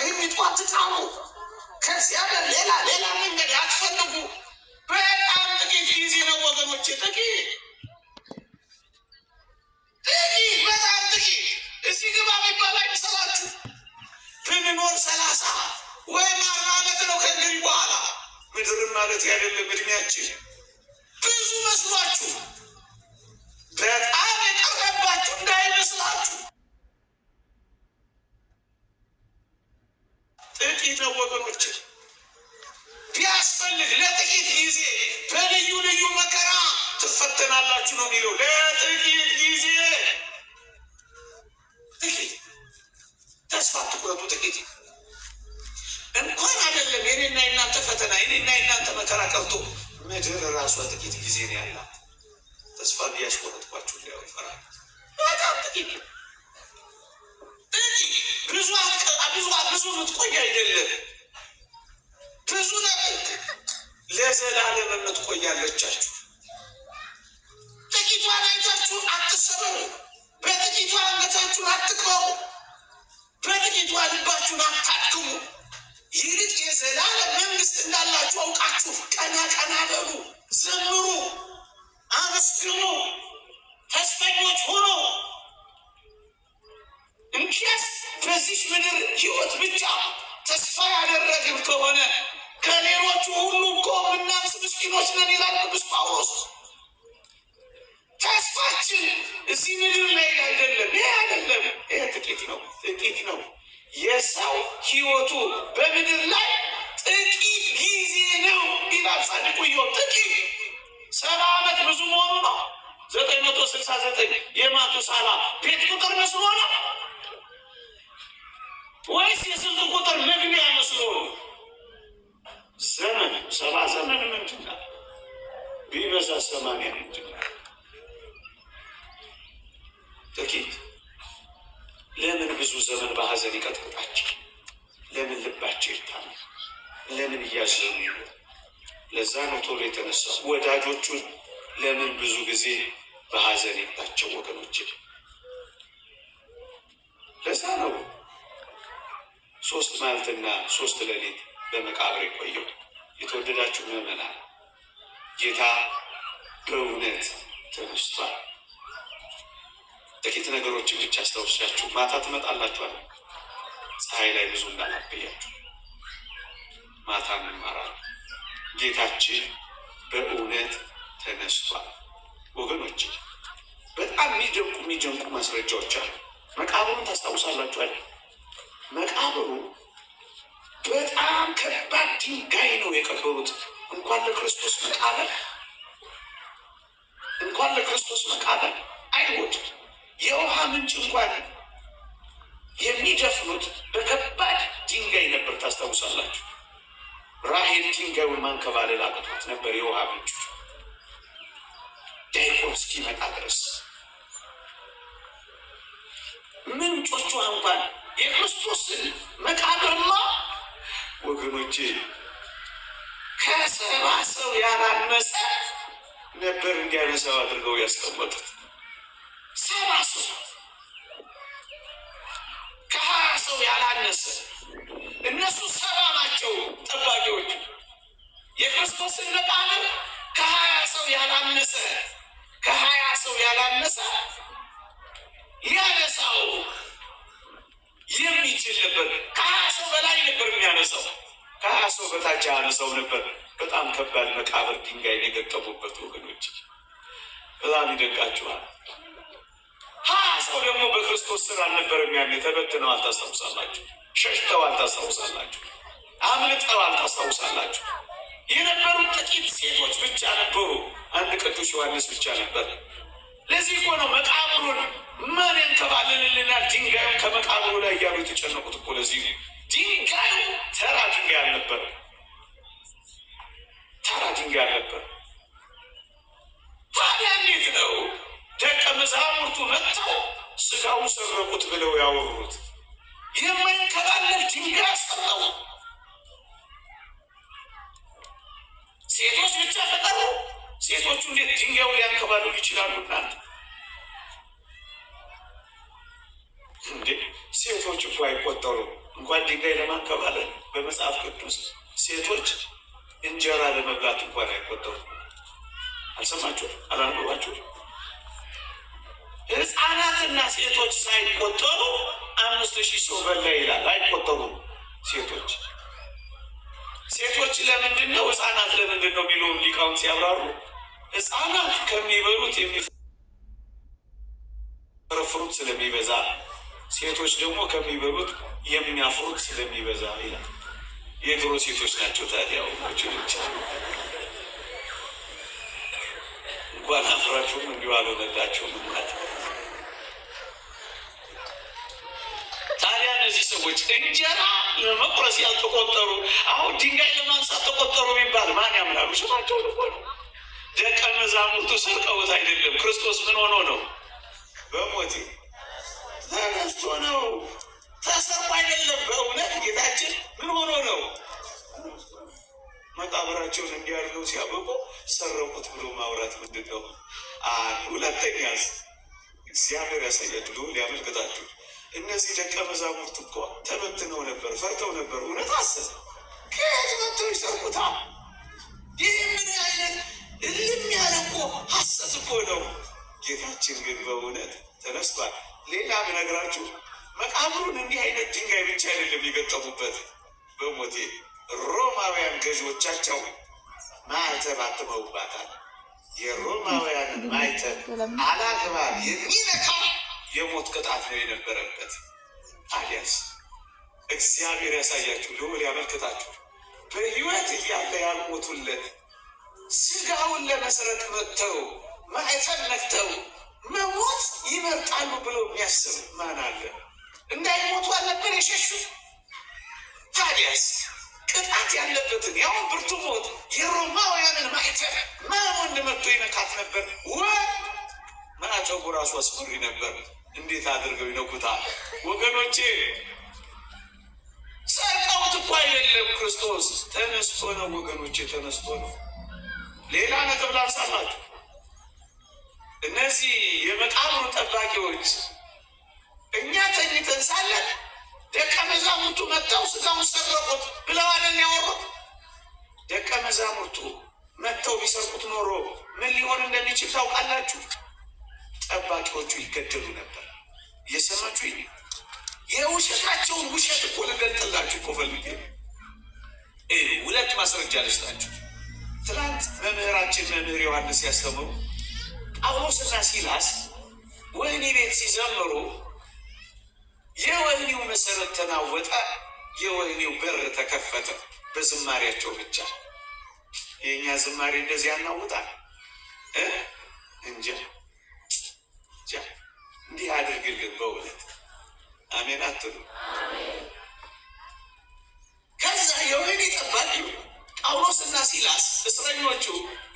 በሚጡ አትጣሉ። ከዚያ ሌላ መንገድ አትፈልጉ። በጣም ጥቂት ጊዜ ነው ወገኖች፣ ጥቂት በጣም ጥቂት። እዚህ ግባ የሚባል አይመስላችሁ? ብንኖር 30 ወይም 40 ዓመት ነው ከእንግዲህ በኋላ። ምድርም ማለት ያደለም እድሜያችን ብዙ መስሏችሁ በጣም የቀረባችሁ እንዳይመስላችሁ ጥቂት ነው ወገኖች። ቢያስፈልግ ለጥቂት ጊዜ በልዩ ልዩ መከራ ትፈተናላችሁ ነው የሚለው። ለጥቂት ጊዜ ጥቂት ተስፋ ትቁረጡ። ጥቂት እንኳን አይደለም የኔና የናንተ ፈተና፣ የኔና የናንተ መከራ ቀርቶ ምድር ራሷ ጥቂት ጊዜ ነው ያላት። ተስፋ ቢያስቆርጥባችሁ ሊያው ይፈራል። በጣም ጥቂት ብዙ ምትቆይ አይደለም። ብዙ ነገር ለዘላለም የምትቆያለቻችሁ። ጥቂቷን አይታችሁ አትሰበሩ። በጥቂቷ አንገታችሁን አትቅበሩ። በጥቂቷ ልባችሁን አታድክሙ። ይልቅ የዘላለም መንግስት እንዳላችሁ አውቃችሁ ቀና ቀና በሉ፣ ዘምሩ፣ አመስግኑ፣ ተስፈኞች ሆኖ እንኪያስ በዚህ ምድር ህይወት ብቻ ተስፋ ያደረግን ከሆነ ከሌሎቹ ሁሉ እኮ ምናንስ ምስኪኖች ነን ይላል ቅዱስ ጳውሎስ። ተስፋችን እዚህ ምድር ላይ አይደለም። ይሄ አይደለም። ይሄ ጥቂት ነው። የሰው ህይወቱ በምድር ላይ ጥቂት ጊዜ ነው ይላል ጻድቁ ኢዮብ። ጥቂት 70 ዓመት ብዙ መሆኑ ነው። 969 የማቱሳላ ቤት ቁጥር መስሎ ነው ወይስ የስንቱ ቁጥር መግቢያ መስሎ ነው? ዘመን 70 ዘመን ምንድን ነው? ቢበዛ 80 ምንድን ነው? ጥቂት። ለምን ብዙ ዘመን በሐዘን ይቀጥቅጣቸው? ለምን ልባቸው ይታመም? ለምን እያዘኑ ይኖር? ለዛ ነው ቶሎ የተነሳው። ወዳጆቹን ለምን ብዙ ጊዜ በሐዘን ይታቸው? ወገኖች ለዛ ነው 3 መዓልትና 3 ሌሊት በመቃብር የቆየው። የተወደዳችሁ ምዕመናን፣ ጌታ በእውነት ተነስቷል። ጥቂት ነገሮችን ብቻ አስታውሳችሁ ማታ ትመጣላችኋል። ፀሐይ ላይ ብዙ እንዳላበያችሁ ማታ እንማራለን። ጌታችን በእውነት ተነስቷል። ወገኖች በጣም የሚደንቁ ማስረጃዎች አሉ። መቃብሩን ታስታውሳላችኋል። መቃብሩ በጣም ከባድ ድንጋይ ነው የቀበሩት። እንኳን ለክርስቶስ መቃብር አይሁድ የውሃ ምንጭ እንኳን የሚደፍኑት በከባድ ድንጋይ ነበር። ታስታውሳላችሁ። ራሔል ድንጋዩን ማንከባለል አቅቷት ነበር። የውሃ ምንጭ ዳይቆን እስኪመጣ ድረስ ምንጮቿ እንኳን የክርስቶስን መቃብርማ ወገኖቼ ከ70 ሰው ያላነሰ ነበር እንዲያነሳው አድርገው ያስቀመጡት። 70 ሰው ከ20 ሰው ያላነሰ። እነሱ 70 ናቸው ጠባቂዎች። የክርስቶስን መቃብር ከ20 ሰው ያላነሰ ያነሳው የሚችል ነበር። ከ20 ሰው በላይ ነበር የሚያነሳው። ከ20 ሰው በታች ያነሳው ነበር። በጣም ከባድ መቃብር ድንጋይ የገጠሙበት ወገኖች በጣም ይደንቃችኋል። 20 ሰው ደግሞ በክርስቶስ ስር አልነበረም። ያኔ ተበትነዋል። ታስታውሳላችሁ። ሸሽተዋል። ታስታውሳላችሁ። አምልጠዋል። ታስታውሳላችሁ። የነበሩት ጥቂት ሴቶች ብቻ ነበሩ። አንድ ቅዱስ ዮሐንስ ብቻ ነበር። ለዚህ እኮ ነው መቃብሩን ማን ያንከባልልልናል ድንጋዩን ከመቃብሩ ላይ እያሉ የተጨነቁት እኮ ለዚህ ነው። ድንጋዩ ተራ ድንጋይ አልነበረም። ታዲያ እንዴት ነው ደቀ መዛሙርቱ መጥተው ስጋውን ሰረቁት ብለው ያወሩት? የማይንከባለል ድንጋይ አስቀመጡ። ሴቶች ብቻ ተጠሩ። ሴቶቹ እንዴት ድንጋዩን ሊያንከባልሉ ይችላሉ? እንዴ ሴቶች እኮ አይቆጠሩም። እንኳን ድንጋይ ለማንከባለል በመጽሐፍ ቅዱስ ሴቶች እንጀራ ለመብላት እንኳን አይቆጠሩ። አልሰማችሁ? አላንበባችሁ? ሕፃናትና ሴቶች ሳይቆጠሩ 5000 ሰው በላ ይላል። አይቆጠሩም ሴቶች። ሴቶች ለምንድን ነው ሕፃናት ለምንድን ነው የሚሉ ሊቃውንት ሲያብራሩ ሕፃናት ከሚበሉት የሚፈረፍሩት ስለሚበዛ፣ ሴቶች ደግሞ ከሚበሉት የሚያፍሩት ስለሚበዛ ይላል። የድሮ ሴቶች ናቸው ታዲያው ችሎች እንኳን አፍራችሁም እንዲሁ አልሆነላችሁም። ታዲያ እነዚህ ሰዎች እንጀራ ለመቁረስ ያልተቆጠሩ አሁን ድንጋይ ለማንሳት ተቆጠሩ ቢባል ማን ያምናሉ? ስማቸው ልኮ ነው። ደቀ መዛሙርቱ ሰርቀውት አይደለም። ክርስቶስ ምን ሆኖ ነው? በሞት ተነስቶ ነው። ተሰርቆ አይደለም። በእውነት ጌታችን ምን ሆኖ ነው? መቃብራቸውን እንዲያርገው ሲያበቁ ሰረቁት ብሎ ማውራት ምንድን ነው? ሁለተኛስ እግዚአብሔር ያሳያችሁ ሊያመልክታችሁ። እነዚህ ደቀ መዛሙርት እኮ ተበትነው ነበር፣ ፈርተው ነበር። እውነት አሰብ ከየት መጥተው ይሰርቁታል? ይህ ምን አይነት እልም ያለ እኮ ሐሰት እኮ ነው። ጌታችን ግን በእውነት ተነስቷል። ሌላ ብነግራችሁ መቃብሩን እንዲህ አይነት ድንጋይ ብቻ አይደለም የገጠሙበት። በሞቴ ሮማውያን ገዢዎቻቸው ማዕተብ አትመውባታል። የሮማውያንን ማዕተብ አላግባብ የሚነካ የሞት ቅጣት ነው የነበረበት። ታዲያስ እግዚአብሔር ያሳያችሁ፣ ልዑል ያመልክታችሁ። በሕይወት እያለ ያልሞቱለት ስጋውን ለመስረቅ መጥተው ማዕተብ ነክተው መሞት ይመርጣሉ ብሎ የሚያስብ ማን አለ? እንዳይሞቱ አልነበር የሸሹት? ታዲያስ ቅጣት ያለበትን ያውን ብርቱ ሞት የሮማውያንን ማዕተብ ማን ወንድ መጥቶ ይነካት ነበር? ማዕተቡ ራሱ አስፈሪ ነበር። እንዴት አድርገው ይነኩታል? ወገኖቼ ሰርቀውት እኮ አይደለም፣ ክርስቶስ ተነስቶ ነው። ወገኖቼ ተነስቶ ነው። ሌላ ነጥብ ላንሳላችሁ። እነዚህ የመቃብሩ ጠባቂዎች እኛ ተኝተን ሳለን ደቀ መዛሙርቱ መጥተው ስጋውን ሰረቁት ብለው አይደል ያወሩት? ደቀ መዛሙርቱ መጥተው ቢሰርቁት ኖሮ ምን ሊሆን እንደሚችል ታውቃላችሁ? ጠባቂዎቹ ይገደሉ ነበር። እየሰማችሁ የውሸታቸውን ውሸት እኮ ልገልጥላችሁ እኮ ፈልጌ ሁለት ማስረጃ ልስጣችሁ። ትናንት መምህራችን መምህር ዮሐንስ ያስተምሩ ጳውሎስና ሲላስ ወህኒ ቤት ሲዘምሩ የወህኒው መሰረት ተናወጠ፣ የወህኒው በር ተከፈተ። በዝማሬያቸው ብቻ። የእኛ ዝማሬ እንደዚህ ያናውጣል እንጂ እንዲህ አድርግልን በእውነት አሜን አትሉ? ከዛ የወህኒ ጠባቂው ጳውሎስና ሲላስ እስረኞቹ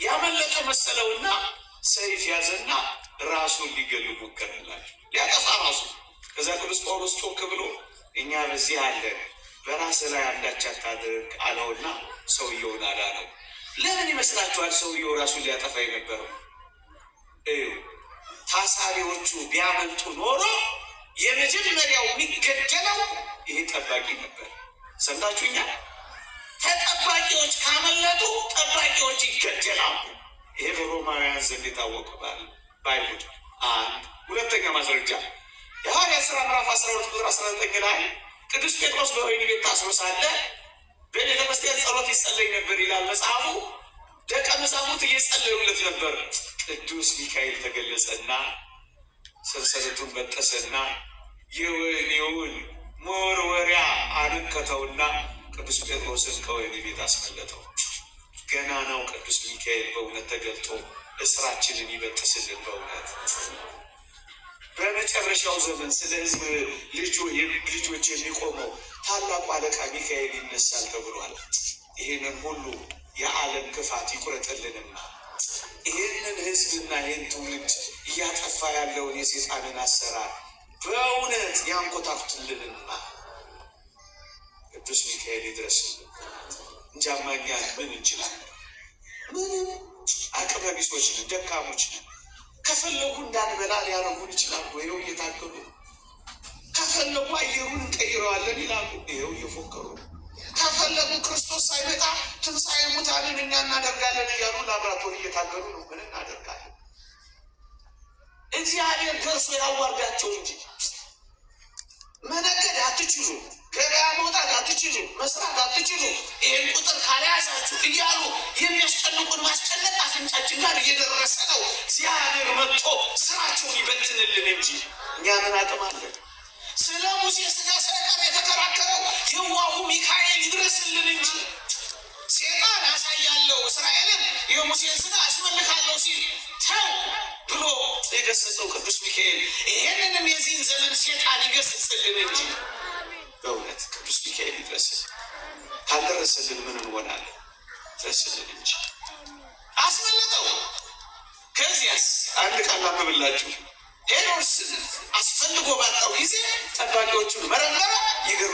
ያመለጠ መሰለውና ሰይፍ ያዘና ራሱን ሊገሉ ሞከረላቸው፣ ሊያጠፋ ራሱ። ከዛ ቅዱስ ጳውሎስ ጮክ ብሎ እኛ በዚህ አለን፣ በራስ ላይ አንዳች አታድርግ አለውና ሰውየውን አዳነው። ለምን ይመስላችኋል ሰውየው ራሱን ሊያጠፋ የነበረው? ታሳሪዎቹ ቢያመልጡ ኖሮ የመጀመሪያው የሚገደለው ይህ ጠባቂ ነበር። ሰምታችሁኛል? ተጠባቂዎች ካመለጡ ጠባቂዎች ይገደላሉ። ይሄ በሮማውያን ዘንድ የታወቀ በአይሁድ። አንድ ሁለተኛ ማስረጃ የሐዋርያት ሥራ ምዕራፍ 12 ቁጥር 19 ላይ ቅዱስ ጴጥሮስ በወህኒ ቤት ታስሮ ሳለ በቤተ ክርስቲያን ጸሎት ይጸለይ ነበር ይላል መጽሐፉ። ደቀ መዛሙርት እየጸለዩለት ነበር። ቅዱስ ሚካኤል ተገለጸና ሰንሰለቱን በጠሰና የወህኒውን መወርወሪያ አነከተውና ቅዱስ ጴጥሮስን ከወህኒ ቤት አስመለጠው። ገናናው ቅዱስ ሚካኤል በእውነት ተገልጦ እስራችንን ይበጥስልን። በእውነት በመጨረሻው ዘመን ስለ ሕዝብ ልጆች የሚቆመው ታላቁ አለቃ ሚካኤል ይነሳል ተብሏል። ይህንን ሁሉ የዓለም ክፋት ይቁረጥልንና ይህንን ሕዝብና ይህን ትውልድ እያጠፋ ያለውን የሴጣንን አሰራር በእውነት ያንኮታኩትልንና ቅዱስ ሚካኤል ይድረስልን። እንጃማኛ ምን እንችላለን? ምንም አቅመ ቢሶች ነን፣ ደካሞች ነን። ከፈለጉ እንዳንበላ ሊያረጉን ይችላሉ። ይኸው እየታገሉ ከፈለጉ አየሩን እንቀይረዋለን ይላሉ። ይኸው እየፎከሩ ከፈለጉ ክርስቶስ ሳይመጣ ትንሣኤ ሙታንን እኛ እናደርጋለን እያሉ ላብራቶሪ እየታገሉ ነው። ምን እናደርጋለን? እግዚአብሔር ደርሶ ያዋርዳቸው እንጂ መነገድ አትችሉ፣ ገበያ መውጣት አትችሉ፣ መስራት አትችሉ፣ ይህን ቁጥር ካልያዛችሁ እያሉ የሚያስጨንቁን ማስጨነቅ አፍንጫችን ጋር እየደረሰ ነው። እግዚአብሔር መጥቶ ስራቸውን ይበትንልን እንጂ እኛ ምን አቅም አለን? ስለ ሙሴ ስጋ ሳይቀር የተከራከረው የዋሁ ሚካኤል ይድረስልን እንጂ ሴጣን አሳያለሁ እስራኤልን የሙሴን ስጋ አስመልካለሁ ሲል ተው ብሎ የገሰጸው ቅዱስ ሚካኤል ይሄንንም የዚህን ዘመን ሴጣን ይገስጽልን እንጂ በእውነት ቅዱስ ሚካኤል ይድረስልን። ካልደረሰልን ምን እንሆናለን? ድረስልን እንጂ አስመለጠው። ከዚያስ አንድ ቃል ላንብብላችሁ። ሄሮድስን አስፈልጎ ባጣው ጊዜ ጠባቂዎቹን መረመረ። ይገርማል።